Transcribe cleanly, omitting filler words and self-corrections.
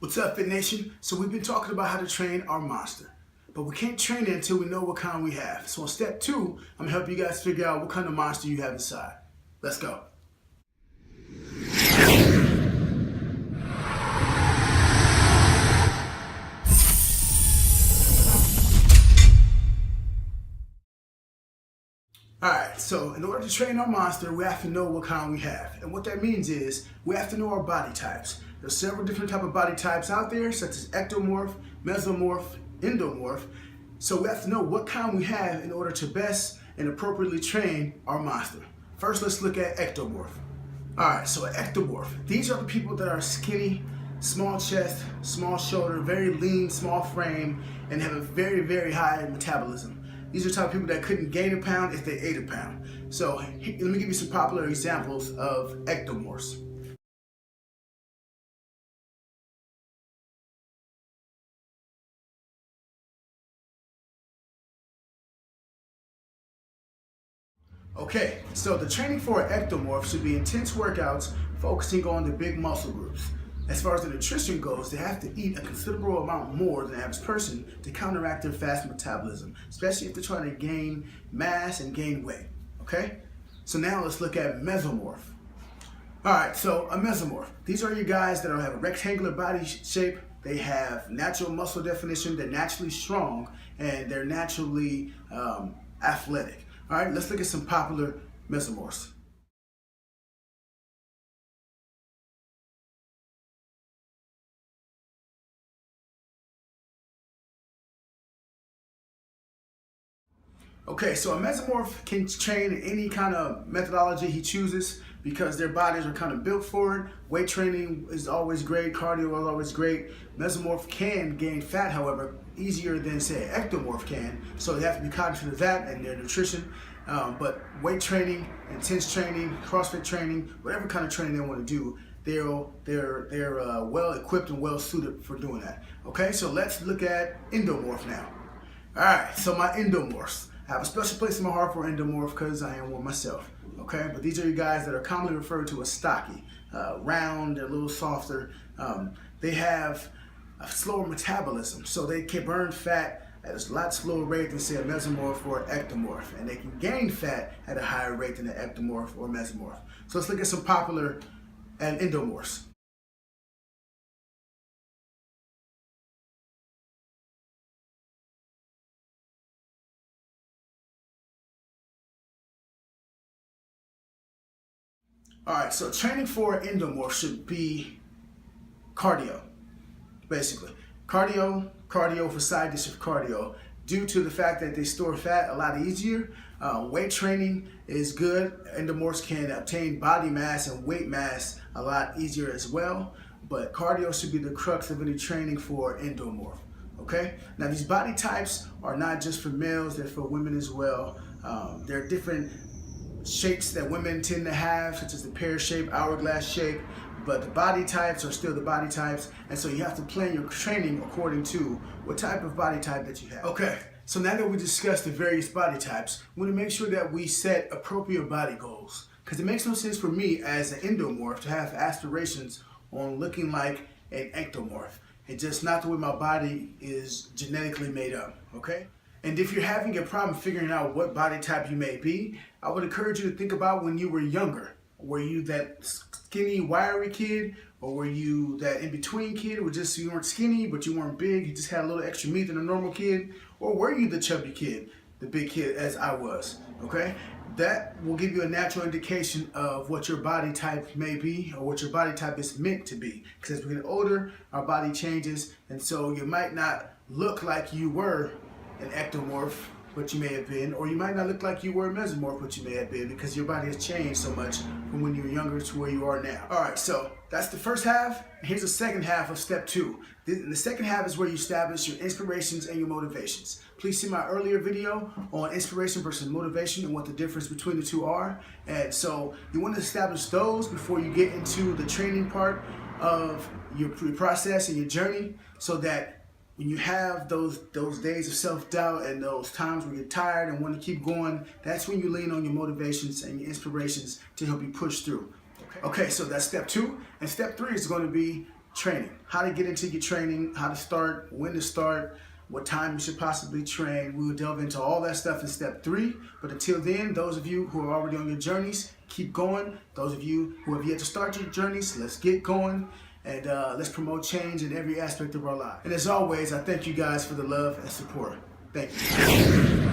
What's up, Fit Nation? So we've been talking about how to train our monster, but we can't train it until we know what kind we have. So in step 2, I'm gonna help you guys figure out what kind of monster you have inside. Let's go. Alright, so in order to train our monster, we have to know what kind we have. And what that means is, we have to know our body types. There's several different types of body types out there, such as ectomorph, mesomorph, endomorph. So we have to know what kind we have in order to best and appropriately train our monster. First, let's look at ectomorph. Alright, so ectomorph. These are the people that are skinny, small chest, small shoulder, very lean, small frame, and have a very, very high metabolism. These are the type of people that couldn't gain a pound if they ate a pound. So let me give you some popular examples of ectomorphs. Okay, so the training for an ectomorph should be intense workouts focusing on the big muscle groups. As far as the nutrition goes, they have to eat a considerable amount more than the average person to counteract their fast metabolism, especially if they're trying to gain mass and gain weight, okay? So now let's look at mesomorph. All right, so a mesomorph. These are your guys that have a rectangular body shape. They have natural muscle definition, they're naturally strong, and they're naturally athletic. All right, let's look at some popular mesomorphs. Okay, so a mesomorph can train in any kind of methodology he chooses because their bodies are kind of built for it. Weight training is always great, cardio is always great. Mesomorph can gain fat, however, easier than say an ectomorph can, so they have to be cognizant of that and their nutrition. But weight training, intense training, CrossFit training, whatever kind of training they want to do, they're well equipped and well suited for doing that. Okay, so let's look at endomorph now. All right, so my endomorphs. I have a special place in my heart for endomorph because I am one myself, okay? But these are you guys that are commonly referred to as stocky. Round, they're a little softer. They have a slower metabolism, so they can burn fat at a lot slower rate than say a mesomorph or ectomorph. And they can gain fat at a higher rate than an ectomorph or mesomorph. So let's look at some popular endomorphs. All right, so training for endomorph should be cardio, basically. Cardio for side dish of cardio. Due to the fact that they store fat a lot easier, weight training is good. Endomorphs can obtain body mass and weight mass a lot easier as well, but cardio should be the crux of any training for endomorph, okay? Now these body types are not just for males, they're for women as well. There are different shapes that women tend to have, such as the pear shape, hourglass shape, but the body types are still the body types, and so you have to plan your training according to what type of body type that you have. Okay, so now that we discussed the various body types, we want to make sure that we set appropriate body goals, because it makes no sense for me as an endomorph to have aspirations on looking like an ectomorph. It's just not the way my body is genetically made up, okay? And if you're having a problem figuring out what body type you may be, I would encourage you to think about when you were younger. Were you that skinny, wiry kid? Or were you that in-between kid where just you weren't skinny, but you weren't big, you just had a little extra meat than a normal kid? Or were you the chubby kid, the big kid, as I was, okay? That will give you a natural indication of what your body type may be or what your body type is meant to be. Because as we get older, our body changes, and so you might not look like you were an ectomorph, what you may have been, or you might not look like you were a mesomorph, what you may have been, because your body has changed so much from when you were younger to where you are now. All right, so that's the first half. Here's the second half of step 2. The second half is where you establish your inspirations and your motivations. Please see my earlier video on inspiration versus motivation and what the difference between the two are. And so you want to establish those before you get into the training part of your process and your journey, so that when you have those days of self-doubt and those times where you're tired and want to keep going, that's when you lean on your motivations and your inspirations to help you push through. Okay, so that's step 2. And step 3 is going to be training, how to get into your training, how to start, when to start, what time you should possibly train. We will delve into all that stuff in step 3. But until then, those of you who are already on your journeys, keep going. Those of you who have yet to start your journeys, let's get going. And let's promote change in every aspect of our lives. And as always, I thank you guys for the love and support. Thank you.